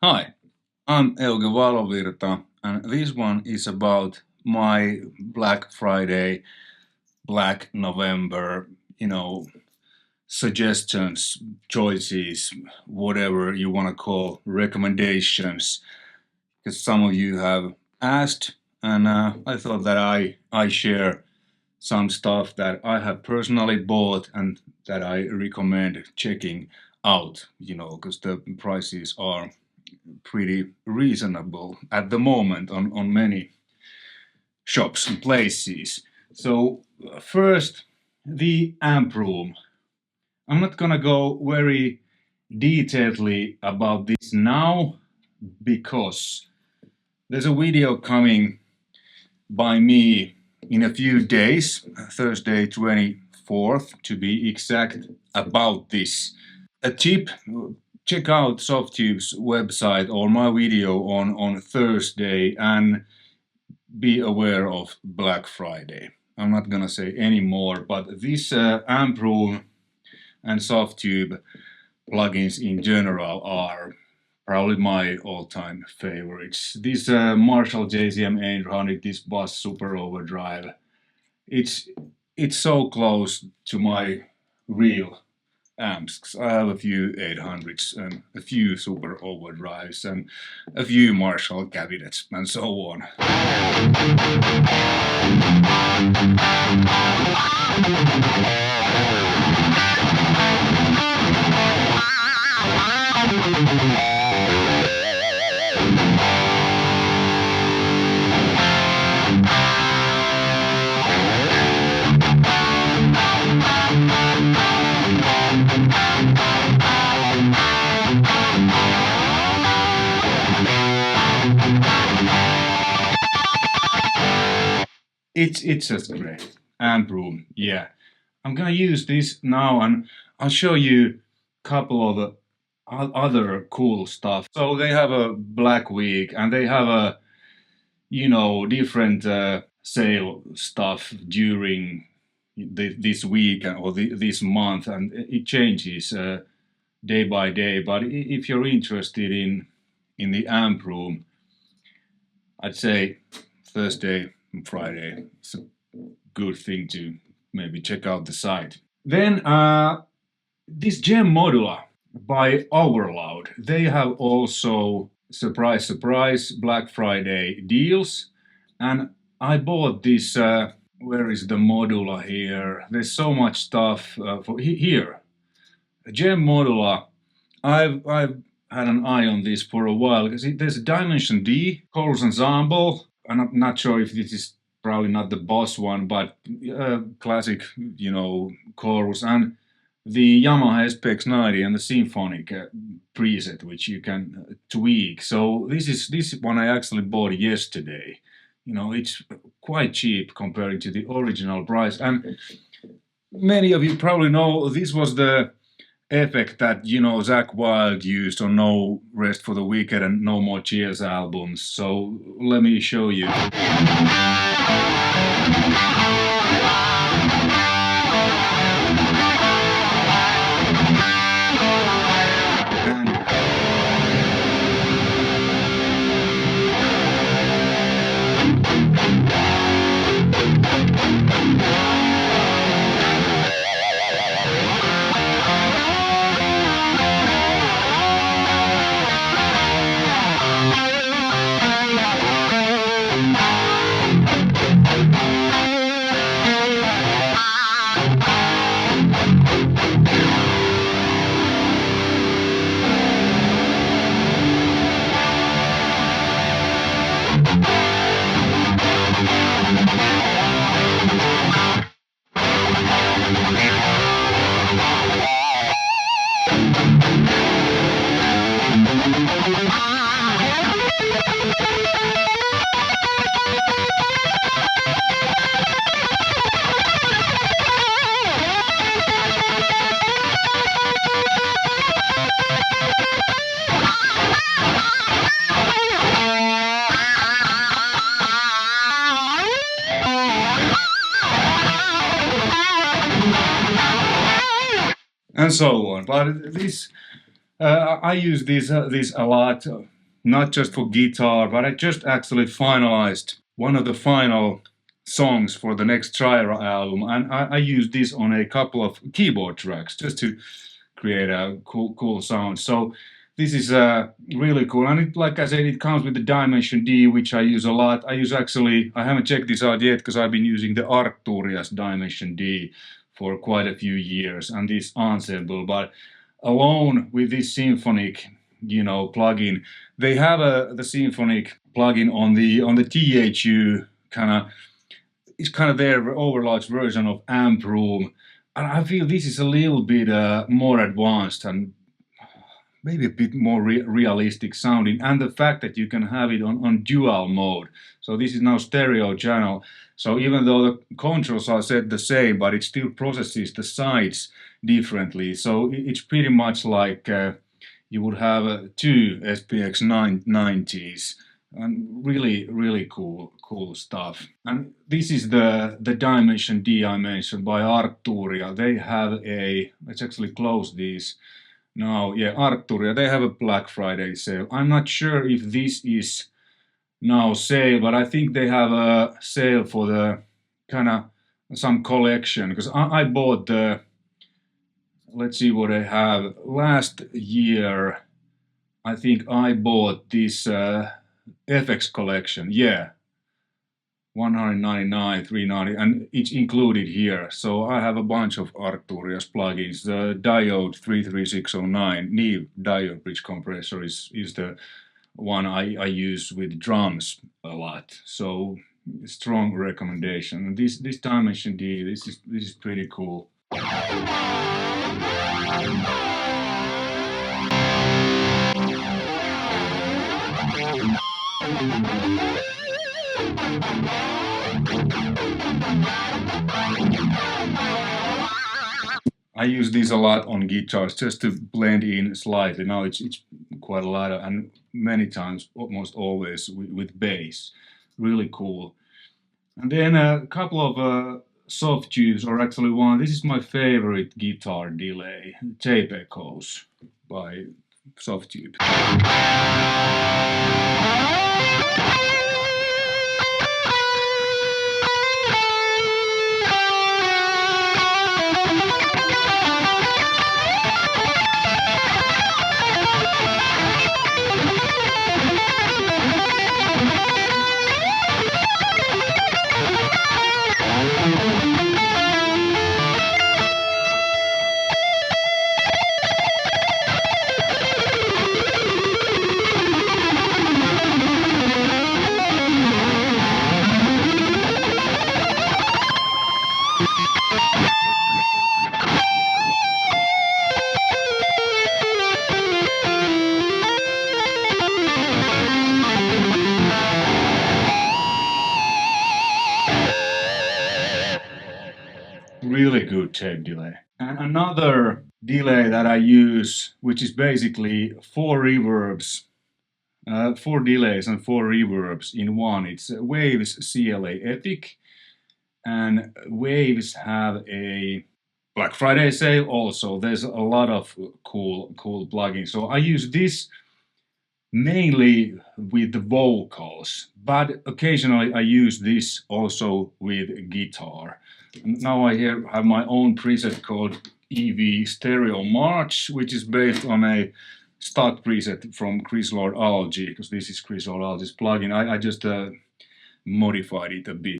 Hi, I'm Euge Valovirta, and this one is about my Black Friday, Black November, you know, suggestions, choices, whatever you want to call recommendations, because some of you have asked, and I thought that I share some stuff that I have personally bought and that I recommend checking out, because the prices are pretty reasonable at the moment on many shops and places. So first, the amp room. I'm not gonna go very detailedly about this now because there's a video coming by me in a few days, Thursday 24th to be exact, about this. A tip, check out Softube's website or my video on Thursday and be aware of Black Friday. I'm not gonna say any more, but this amp room and Softube plugins in general are probably my all-time favorites. This Marshall JCM 800, this Bass Super Overdrive, it's it's so close to my real amps. 'Cause I have a few 800s and a few Super Overdrives and a few Marshall cabinets and so on. It's just great. Amp room, yeah. I'm gonna use this now and I'll show you a couple of other cool stuff. So they have a Black Week and they have different sale stuff during this week or this month, and it changes day by day. But if you're interested in the amp room, I'd say Thursday and Friday is a good thing to maybe check out the site. Then this Gem Modular by Overloud, they have also surprise, surprise Black Friday deals, and I bought this. Where is the Modular here? There's so much stuff for here. Gem Modular. I've had an eye on this for a while because there's a Dimension D chorus ensemble. I'm not sure if this is probably not the Boss one, but classic, chorus, and the Yamaha SPX90 and the symphonic preset, which you can tweak. So this one I actually bought yesterday. It's quite cheap compared to the original price, and many of you probably know this was the effect that Zakk Wylde used on No Rest for the Wicked and No More Tears albums. So let me show you. And so on. But this I use these a lot, not just for guitar, but I just actually finalized one of the final songs for the next Cyhra album, and I use this on a couple of keyboard tracks just to create a cool sound. So this is really cool, and like I said, it comes with the Dimension D, which I use a lot. I haven't checked this out yet because I've been using the Arcturias Dimension D for quite a few years, and this ensemble, but alone with this symphonic, plugin, they have the symphonic plugin on the THU kind of. It's kind of their overlarge version of Amp Room, and I feel this is a little bit more advanced and maybe a bit more realistic sounding, and the fact that you can have it on dual mode. So this is now stereo channel. So even though the controls are set the same, but it still processes the sides differently. So it's pretty much like you would have two SPX 990s, and really cool stuff. And this is the Dimension D I mentioned by Arcturia. They have a, let's actually close these. No, yeah, Arcturia, they have a Black Friday sale. I'm not sure if this is now sale, but I think they have a sale for the kind of some collection, because I bought the, let's see what I have. Last year, I think I bought this FX collection. Yeah, 199, 390, and it's included here. So I have a bunch of Arcturias plugins. The Diode 33609 Neve diode bridge compressor is the one I use with drums a lot. So strong recommendation. This Dimension D, this is pretty cool. I use these a lot on guitars just to blend in slightly. Now it's quite a lot, and many times, almost always with bass. Really cool. And then a couple of soft tubes, or actually one. This is my favorite guitar delay, Tape Echoes by Soft Tube. Really good tape delay. And another delay that I use, which is basically four reverbs, four delays and four reverbs in one. It's Waves CLA Epic, and Waves have a Black Friday sale also. There's a lot of cool plugins. So I use this mainly with the vocals, but occasionally I use this also with guitar. Now I here have my own preset called EV Stereo March, which is based on a stock preset from Chris Lord Algae, because this is Chris Lord Algae's plugin. I just modified it a bit.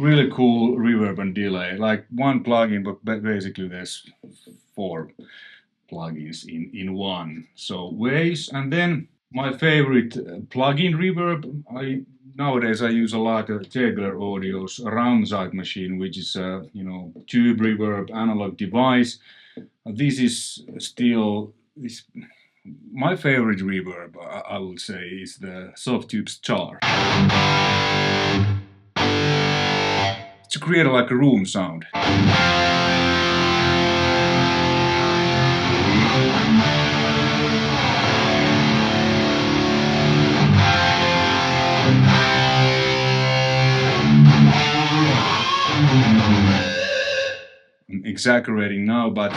really cool reverb and delay. Like one plugin, but basically there's 4 plugins in one. So ways, and then my favorite plugin reverb. Nowadays I use a lot of Cyhra Audio's Ramsite machine, which is a tube reverb analog device. This is still my favorite reverb. I would say is the Softube's Char to create like a room sound. I'm exaggerating now, but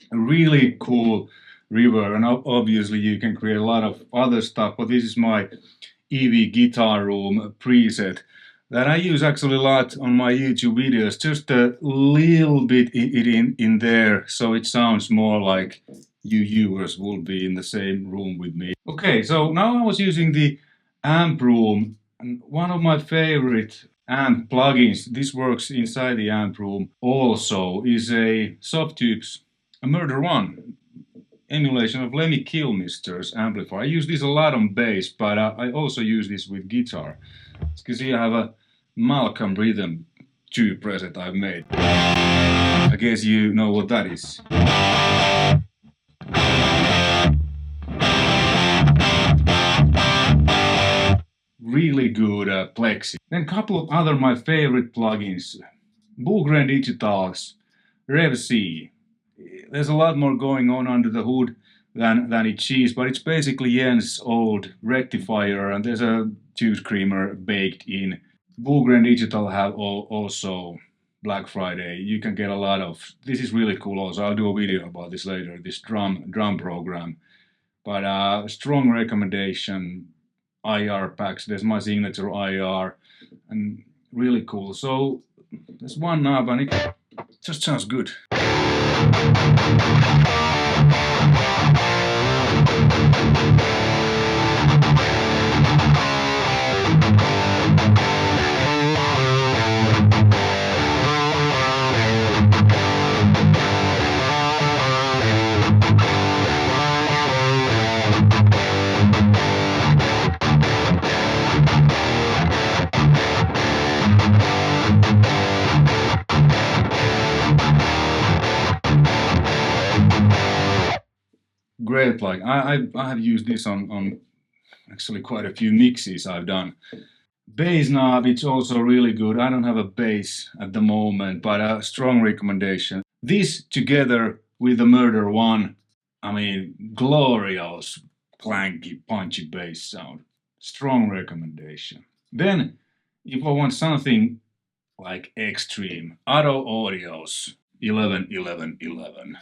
a really cool reverb, and obviously you can create a lot of other stuff, but this is my EV guitar room preset that I use actually a lot on my YouTube videos, just a little bit in there, so it sounds more like you viewers will be in the same room with me. Okay, so now I was using the amp room, and one of my favorite amp plugins, this works inside the amp room also, is a Softube's Murder One emulation of Lemmy Kilmister's amplifier. I use this a lot on bass, but I also use this with guitar. As you can see, I have a Malcolm Rhythm 2 preset I've made. I guess you know what that is. Really good plexi. Then a couple of other my favorite plugins. Bugren Digital's Rev C. There's a lot more going on under the hood than it seems, but it's basically Jens' old rectifier, and there's a tube screamer baked in. Bugren Digital have also Black Friday. You can get a lot of. This is really cool. Also, I'll do a video about this later. This drum program, but strong recommendation. IR packs. There's my signature IR, and really cool. So there's one knob, and it just sounds good. Great plug. I have used this on actually quite a few mixes I've done. Bass knob, it's also really good. I don't have a bass at the moment, but a strong recommendation. This together with the Murder One, I mean, glorious, clanky, punchy bass sound. Strong recommendation. Then, if I want something like extreme, Auto Audio's 11-11-11.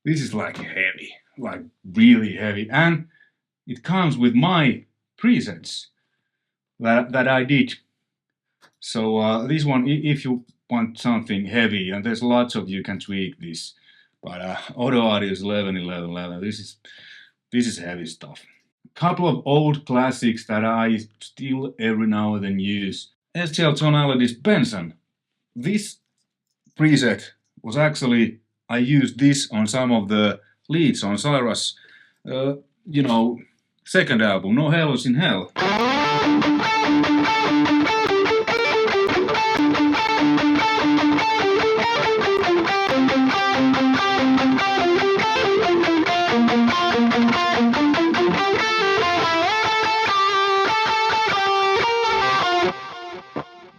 This is like heavy, like really heavy, and it comes with my presets that I did. So this one, if you want something heavy, and there's lots of you can tweak this, but Auto Audio is 11-11-11. This is heavy stuff. Couple of old classics that I still every now and then use. STL Tonality's Benson. This preset was actually I used this on some of the leads on Cyhra's, you know, second album, No Hells in Hell.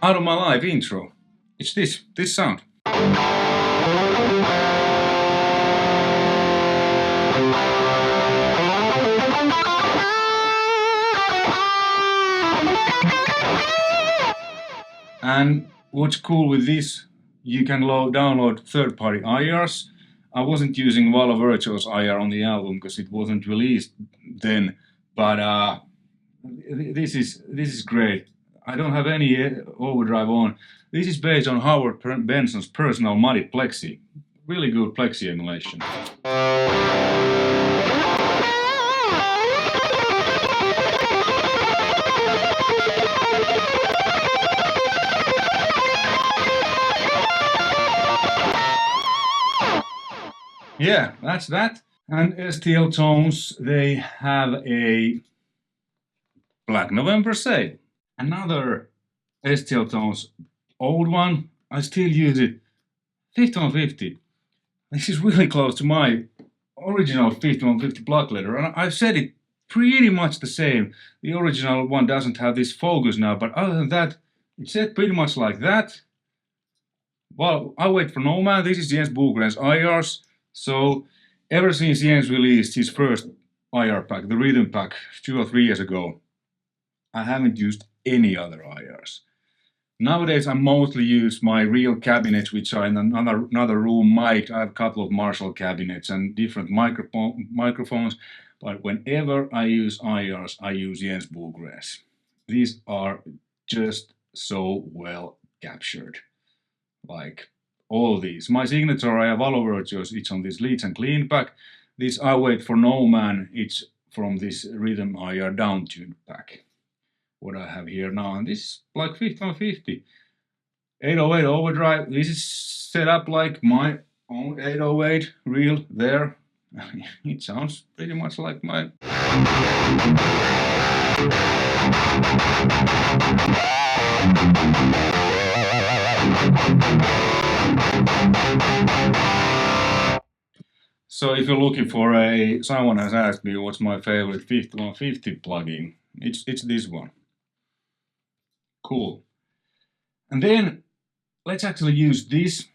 Out of My Life intro. It's this sound. And what's cool with this, you can download third-party IRs. I wasn't using Valovirta's IR on the album because it wasn't released then, but this is great. I don't have any overdrive on. This is based on Howard Benson's personal Muddy Plexi. Really good Plexi emulation. Yeah, that's that. And STL Tones, they have a Black November sale. Another STL Tones, old one, I still use it, 5150. This is really close to my original 5150 block letter, and I've said it pretty much the same. The original one doesn't have this focus now, but other than that, it's said pretty much like that. Well, I Wait for No Man, this is Jens Bogren's IRs. So, ever since Jens released his first IR pack, the Rhythm pack, 2 or 3 years ago, I haven't used any other IRs. Nowadays, I mostly use my real cabinets, which are in another room mic'd. I have a couple of Marshall cabinets and different microphones, but whenever I use IRs, I use Jens Bogren's. These are just so well captured. Like all these. My signature, I have Valovirta, it's on this Leads and Clean pack. This I Wait for No Man, it's from this Rhythm IR downtuned pack. What I have here now, and this is like 5150. 808 overdrive, this is set up like my own 808 reel there. It sounds pretty much like my... So if you're looking for someone has asked me what's my favorite 5150 plugin, it's this one. Cool. And then let's actually use this.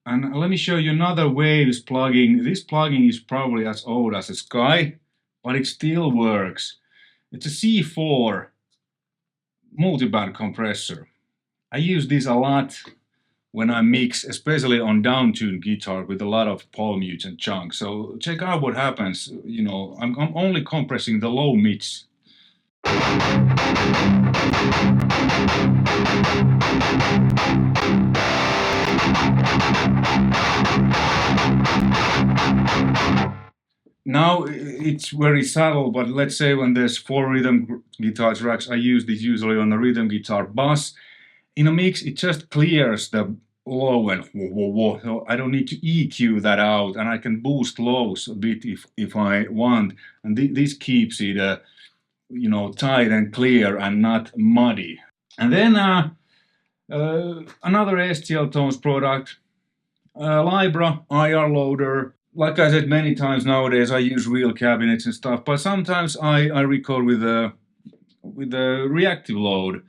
And let me show you another Waves plugin. This plugin is probably as old as the sky, but it still works. It's a C4 multiband compressor. I use this a lot when I mix, especially on downtuned guitar with a lot of palm mutes and chunks. So check out what happens. You know, I'm only compressing the low mids. Now it's very subtle, but let's say when there's 4 rhythm guitar tracks, I use this usually on a rhythm guitar bass. In a mix, it just clears the low and whoa. So I don't need to EQ that out, and I can boost lows a bit if I want. And this keeps it, you know, tight and clear and not muddy. And then another STL Tones product, Libra IR loader. Like I said many times nowadays, I use real cabinets and stuff, but sometimes I record with a reactive load,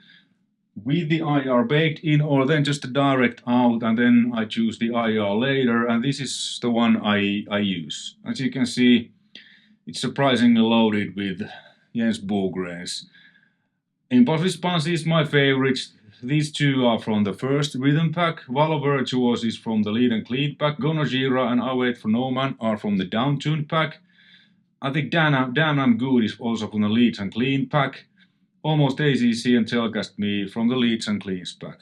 with the IR baked in, or then just a direct out, and then I choose the IR later, and this is the one I use. As you can see, it's surprisingly loaded with Jens Bogren's. Impulse Response is my favorite. These two are from the first Rhythm pack. Valovirta is from the Lead and Clean pack. Cyhra and I Wait for No Man are from the downtuned pack. I think Damn I'm Good is also from the Leads and Clean pack. Almost ACC and Telcast Me from the Leads and Cleans pack.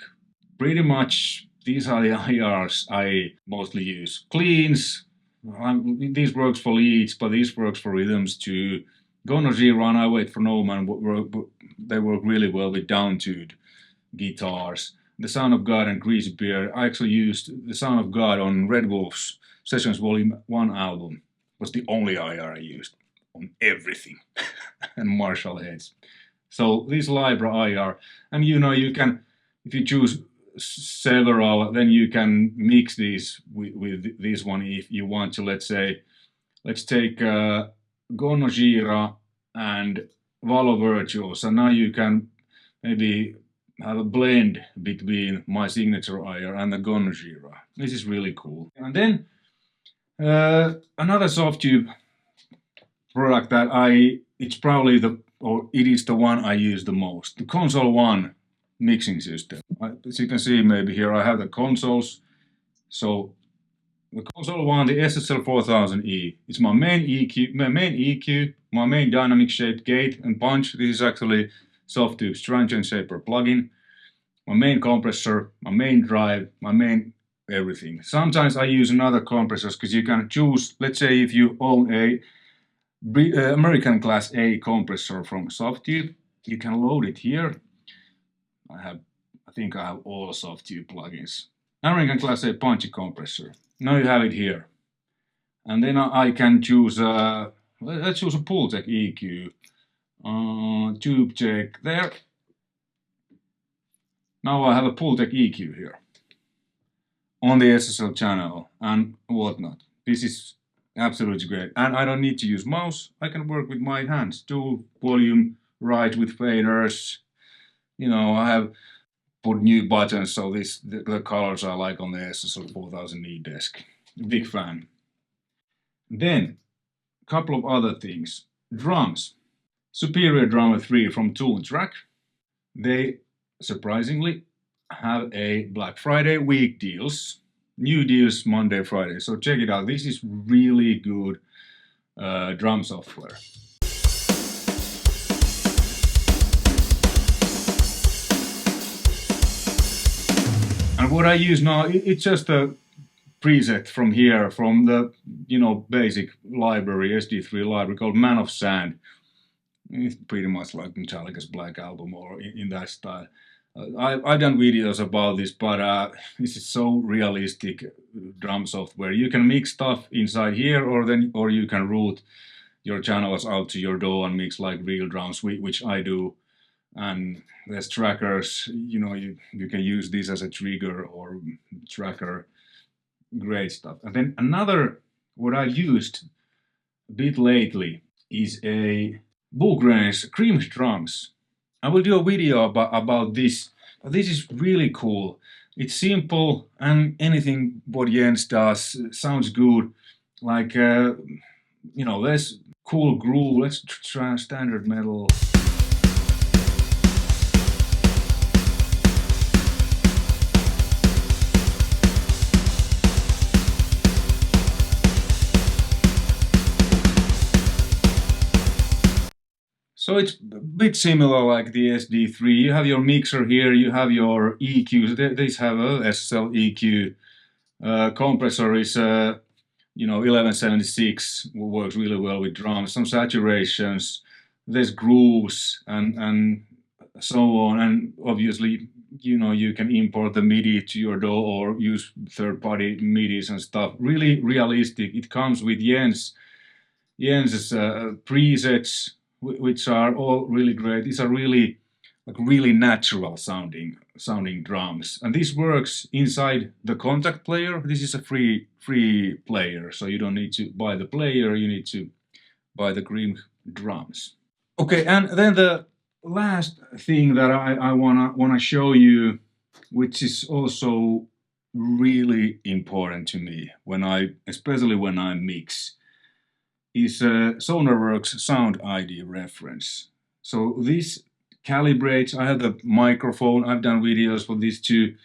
Pretty much these are the IRs I mostly use. Cleans, this works for leads, but this works for rhythms too. Cyhra and I Wait for No Man, they work really well with downtuned guitars. The Son of God and Greasy Bear. I actually used The Son of God on Red Wolf's Sessions Volume 1 album. It was the only IR I used on everything. And Marshall heads. So this Libra IR, and you can, if you choose several, then you can mix these with this one if you want to. Let's take Cyhra and Valovirta. So now you can maybe have a blend between my signature IR and the Cyhra. This is really cool. And then another soft tube product that it's probably it is the one I use the most. The Console 1 mixing system. As you can see maybe here, I have the consoles. So the Console 1, the SSL 4000E. It's my main EQ, my main dynamic shaped gate and punch. This is actually soft tube Strand Shaper plugin. My main compressor, my main drive, my main everything. Sometimes I use another compressors because you can choose, let's say if you own a American Class A compressor from Softtube, you can load it here. I think I have all Softtube plugins. American Class A punchy compressor. Now you have it here. And then I can choose, let's choose a Pultec EQ. Tube check there. Now I have a Pultec EQ here on the SSL channel and whatnot. This is absolutely great. And I don't need to use mouse. I can work with my hands. Do volume right with faders. I have put new buttons, so the colors I like on the SSL 4000E desk. Big fan. Then, a couple of other things. Drums. Superior Drummer 3 from Toontrack. They, surprisingly, have a Black Friday week deals. New deals Monday, Friday. So check it out. This is really good drum software. And what I use now, it's just a preset from here, from the basic library, SD3 library called Man of Sand. It's pretty much like Metallica's Black Album or in that style. I've done videos about this, but this is so realistic drum software. You can mix stuff inside here, or you can route your channels out to your DAW and mix like real drums, which I do. And there's trackers. You can use this as a trigger or tracker. Great stuff. And then what I've used a bit lately is a Bougrain's Cream Drums. I will do a video about this. This is really cool. It's simple, and anything what Jens does sounds good. Like, let's cool groove. Let's try standard metal. So it's a bit similar like the SD3. You have your mixer here, you have your EQs. These have a SSL EQ. Compressor is 1176, works really well with drums. Some saturations, there's grooves and so on. And obviously, you can import the MIDI to your DAW or use third-party MIDIs and stuff. Really realistic. It comes with Jens's presets, which are all really great. These are really natural sounding drums, and this works inside the Contact player. This is a free player, so you don't need to buy the player. You need to buy the Cream drums. Okay, and then the last thing that I wanna show you, which is also really important to me especially when I mix, is SonarWorks Sound ID reference. So this calibrates. I have the microphone. I've done videos for this too.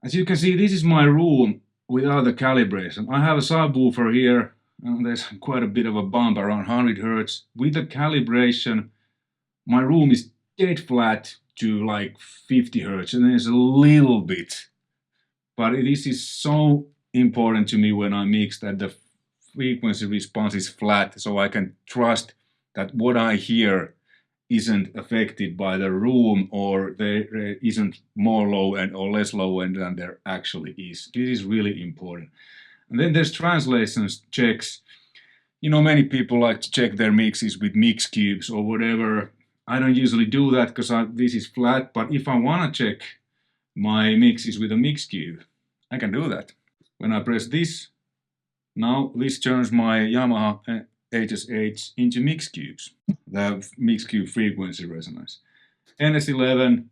As you can see, this is my room without the calibration. I have a subwoofer here, and there's quite a bit of a bump around 100 Hz. With the calibration, my room is dead flat to like 50 Hz, and there's a little bit. But this is so important to me when I mix, that the frequency response is flat, so I can trust that what I hear isn't affected by the room, or there isn't more low end or less low end than there actually is. This is really important. And then there's translations checks. Many people like to check their mixes with mix cubes or whatever. I don't usually do that because this is flat, but if I want to check my mixes with a mix cube, I can do that. When I press this, now this turns my Yamaha HSH into mix cubes, the mix cube frequency resonance. NS11,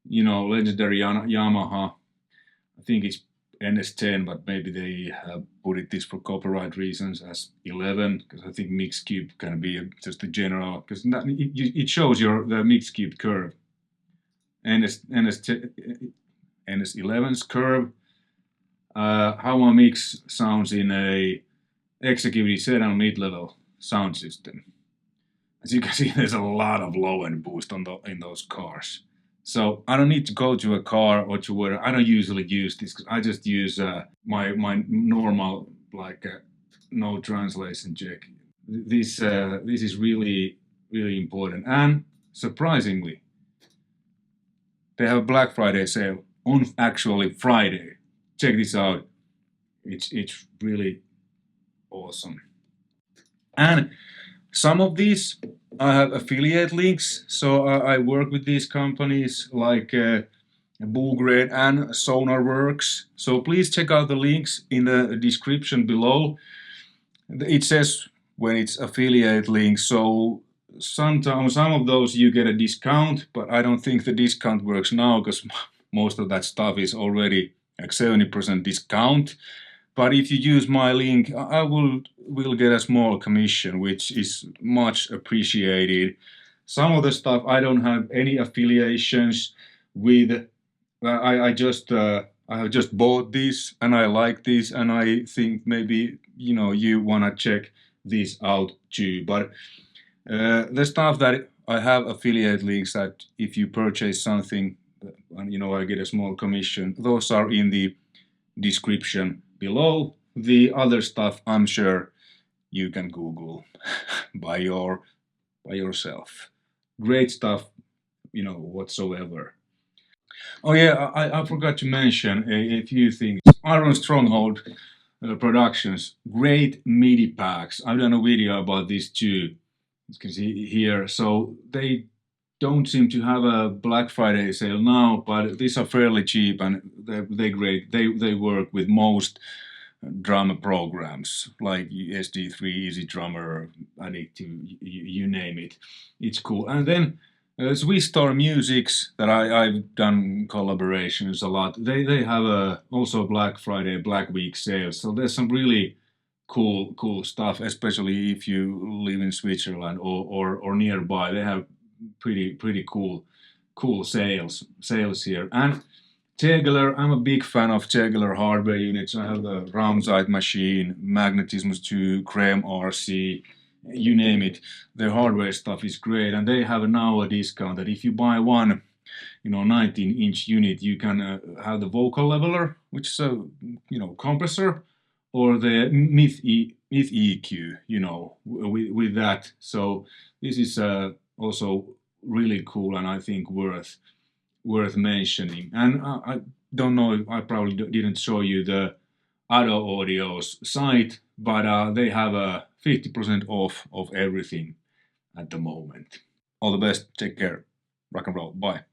legendary Yamaha. I think it's NS10, but maybe they have put it this for copyright reasons as 11, because I think mix cube can be just a general, because it shows the mix cube curve. NS11's curve, how my mix sounds in a executive sedan mid-level sound system. As you can see, there's a lot of low-end boost in those cars. So I don't need to go to a car or to where I don't usually use this, because I just use my normal no translation check. This is really important, and surprisingly, they have a Black Friday sale on actually Friday. Check this out. It's really awesome. And some of these I have affiliate links, so I work with these companies like Boograde and SonarWorks. So please check out the links in the description below. It says when it's affiliate links, so sometimes some of those you get a discount, but I don't think the discount works now because most of that stuff is already like 70% discount. But if you use my link, I will get a small commission, which is much appreciated. Some of the stuff I don't have any affiliations with. I have just bought these and I like these, and I think maybe you wanna check this out too. But the stuff that I have affiliate links that if you purchase something, and I get a small commission. Those are in the description below. The other stuff I'm sure you can Google by yourself. Great stuff, whatsoever. Oh yeah, I forgot to mention a few things. Iron Stronghold Productions, great MIDI packs. I've done a video about these too. You can see here. So they don't seem to have a Black Friday sale now, but these are fairly cheap and they're great. They work with most drum programs like SD3, Easy Drummer, Addictive, you name it. It's cool. And then Swiss Star Musics that I've done collaborations a lot. They have also Black Friday, Black Week sales. So there's some really cool stuff, especially if you live in Switzerland or nearby. They have pretty cool sales here. And Tegeler, I'm a big fan of Tegeler hardware units. I have the Raumzeit machine, Magnetismus 2, Creme RC, you name it. Their hardware stuff is great, and they have now a discount that if you buy one 19-inch unit, you can have the vocal leveler, which is a compressor, or the Myth EQ, with that. So this is also really cool, and I think worth mentioning. And I don't know, I probably didn't show you the Ado Audio's site, but they have a 50% off of everything at the moment. All the best, take care, rock and roll, bye.